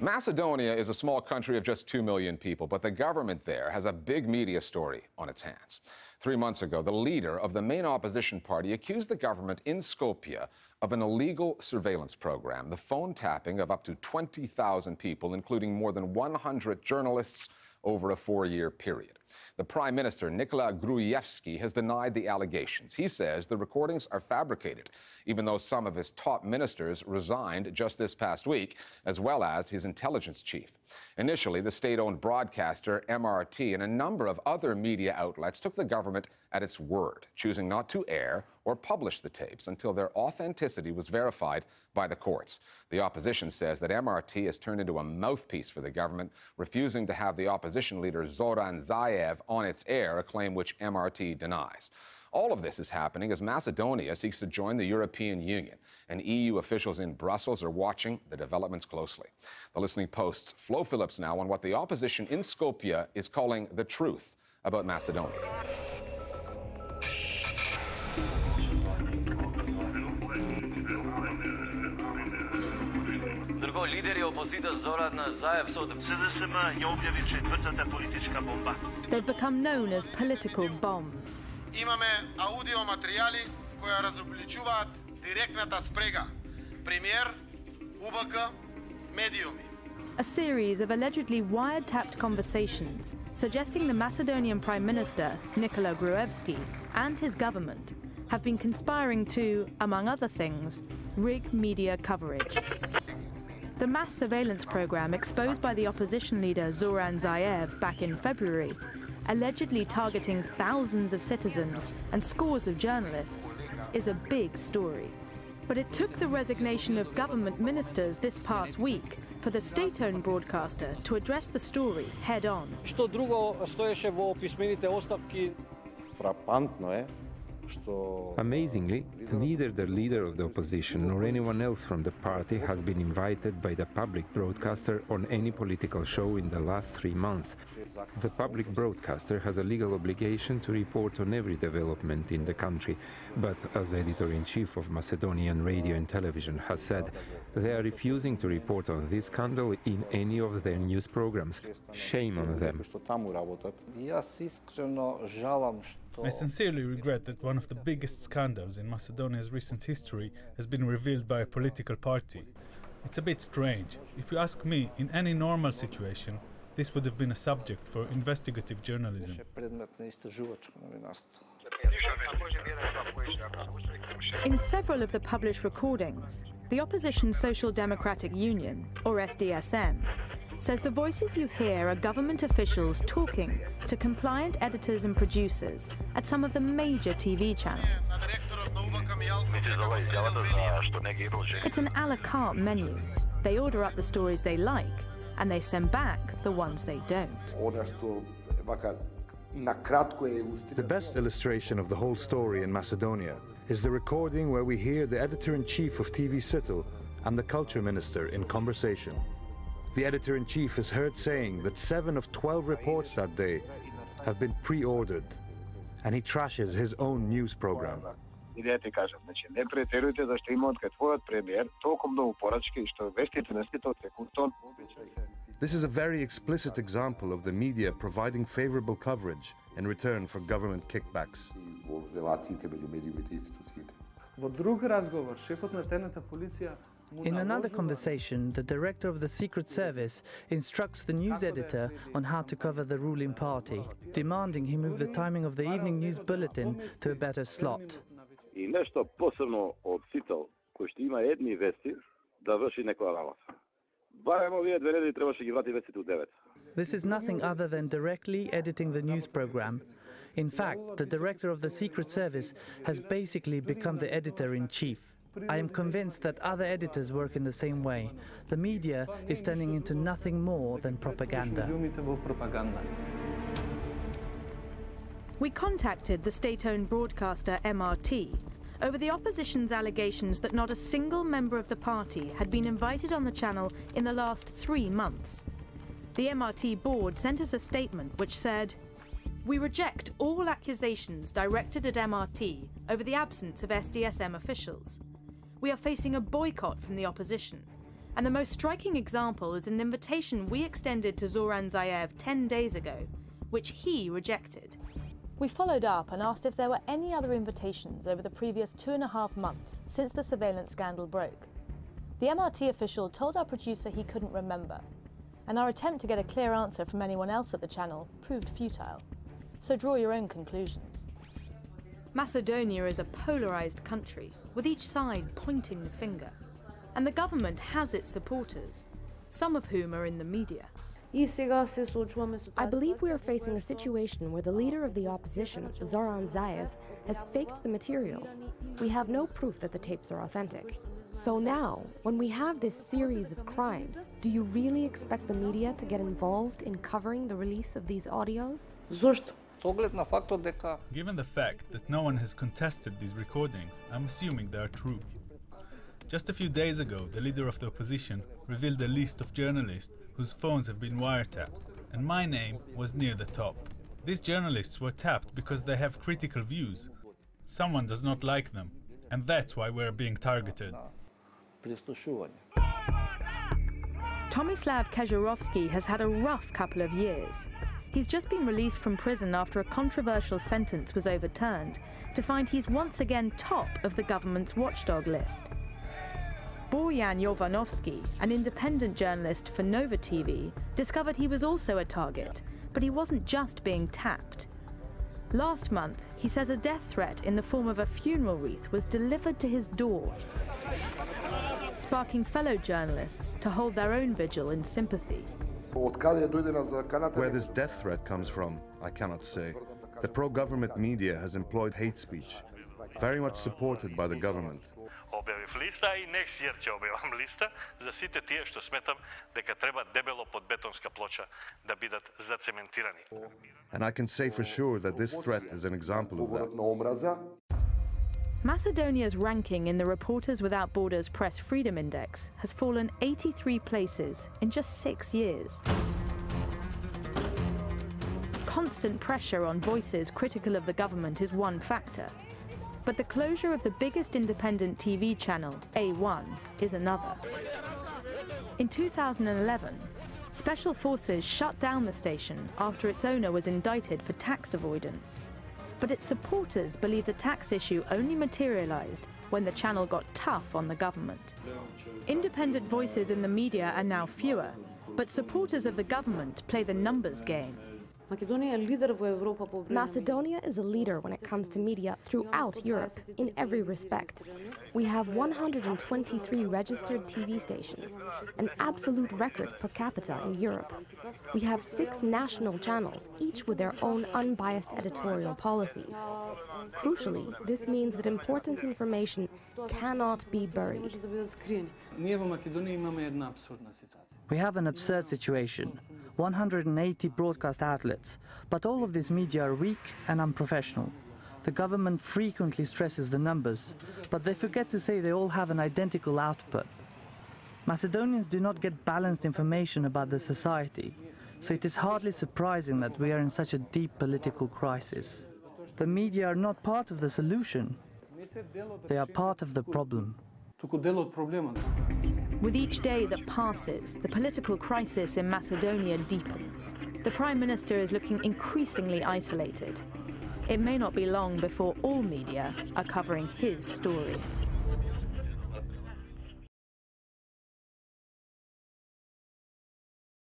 Macedonia is a small country of just 2 million people, but the government there has a big media story on its hands. 3 months ago, the leader of the main opposition party accused the government in Skopje of an illegal surveillance program, the phone tapping of up to 20,000 people, including more than 100 journalists, over a 4-year period. The Prime Minister, Nikola Gruevski, has denied the allegations. He says the recordings are fabricated, even though some of his top ministers resigned just this past week, as well as his intelligence chief. Initially, the state-owned broadcaster MRT and a number of other media outlets took the government at its word, choosing not to air or publish the tapes until their authenticity was verified by the courts. The opposition says that MRT has turned into a mouthpiece for the government, refusing to have the opposition leader Zoran Zaev on its air, a claim which MRT denies. All of this is happening as Macedonia seeks to join the European Union, and EU officials in Brussels are watching the developments closely. The Listening Post's Phillips now on what the opposition in Skopje is calling the truth about Macedonia. Lideri opozicije Zoran Zaev so They've become known as political bombs. Имаме аудиоматериали кои разобличуваат директната спрега. Премиер, УБК, медиуми. A series of allegedly wiretapped conversations suggesting the Macedonian Prime Minister, Nikola Gruevski, and his government have been conspiring to, among other things, rig media coverage. The mass surveillance program exposed by the opposition leader Zoran Zaev back in February, allegedly targeting thousands of citizens and scores of journalists, is a big story. But it took the resignation of government ministers this past week for the state-owned broadcaster to address the story head-on. Што друго стоеше во писмените оставки? Фрапантно е. Amazingly, neither the leader of the opposition nor anyone else from the party has been invited by the public broadcaster on any political show in the last 3 months. The public broadcaster has a legal obligation to report on every development in the country, but as the editor-in-chief of Macedonian radio and television has said, they are refusing to report on this scandal in any of their news programs. Shame on them. I sincerely regret that one of the biggest scandals in Macedonia's recent history has been revealed by a political party. It's a bit strange. If you ask me, in any normal situation, this would have been a subject for investigative journalism. In several of the published recordings, the opposition Social Democratic Union, or SDSM, says the voices you hear are government officials talking to compliant editors and producers at some of the major TV channels. It's an a la carte menu. They order up the stories they like, and they send back the ones they don't. The best illustration of the whole story in Macedonia is the recording where we hear the editor-in-chief of TV.Three and the culture minister in conversation. The editor-in-chief is heard saying that 7 of 12 reports that day have been pre-ordered, and he trashes his own news program. This is a very explicit example of the media providing favorable coverage in return for government kickbacks. In another conversation, the director of the Secret Service instructs the news editor on how to cover the ruling party, demanding he move the timing of the evening news bulletin to a better slot. This is nothing other than directly editing the news program. In fact, the director of the Secret Service has basically become the editor-in-chief. I am convinced that other editors work in the same way. The media is turning into nothing more than propaganda. We contacted the state-owned broadcaster MRT over the opposition's allegations that not a single member of the party had been invited on the channel in the last 3 months. The MRT board sent us a statement which said, "We reject all accusations directed at MRT over the absence of SDSM officials. We are facing a boycott from the opposition, And the most striking example is an invitation we extended to Zoran Zaev 10 days ago, which he rejected. We followed up and asked if there were any other invitations over the previous 2.5 months since the surveillance scandal broke. The MRT official told our producer he couldn't remember, and our attempt to get a clear answer from anyone else at the channel proved futile. So draw your own conclusions. Macedonia is a polarized country, with each side pointing the finger. And the government has its supporters, some of whom are in the media. I believe we are facing a situation where the leader of the opposition, Zoran Zaev, has faked the material. We have no proof that the tapes are authentic. So now, when we have this series of crimes, do you really expect the media to get involved in covering the release of these audios? Given the fact that no one has contested these recordings, I'm assuming they are true. Just a few days ago, the leader of the opposition revealed a list of journalists whose phones have been wiretapped, and my name was near the top. These journalists were tapped because they have critical views. Someone does not like them, and that's why we're being targeted. Tomislav Keziorowski has had a rough couple of years. He's just been released from prison after a controversial sentence was overturned to find he's once again top of the government's watchdog list. Borjan Jovanovski, an independent journalist for Nova TV, discovered he was also a target, but he wasn't just being tapped. Last month, he says a death threat in the form of a funeral wreath was delivered to his door, sparking fellow journalists to hold their own vigil in sympathy. Where this death threat comes from, I cannot say. The pro-government media has employed hate speech, very much supported by the government. Објавив листа и next year ќе објавам листа за сите тие што сметам дека треба дебело под бетонска плоча да бидат зацементирани. And I can say for sure that this threat is an example of that. Macedonia's ranking in the Reporters Without Borders Press Freedom Index has fallen 83 places in just 6 years. Constant pressure on voices critical of the government is one factor. But the closure of the biggest independent TV channel, A1, is another. In 2011, special forces shut down the station after its owner was indicted for tax avoidance. But its supporters believe the tax issue only materialized when the channel got tough on the government. Independent voices in the media are now fewer, but supporters of the government play the numbers game. Macedonia is a leader when it comes to media throughout Europe, in every respect. We have 123 registered TV stations, an absolute record per capita in Europe. We have 6 national channels, each with their own unbiased editorial policies. Crucially, this means that important information cannot be buried. We have an absurd situation. 180 broadcast outlets, but all of these media are weak and unprofessional. The government frequently stresses the numbers, but they forget to say they all have an identical output. Macedonians do not get balanced information about the society, so it is hardly surprising that we are in such a deep political crisis. The media are not part of the solution. They are part of the problem. With each day that passes, the political crisis in Macedonia deepens. The Prime Minister is looking increasingly isolated. It may not be long before all media are covering his story.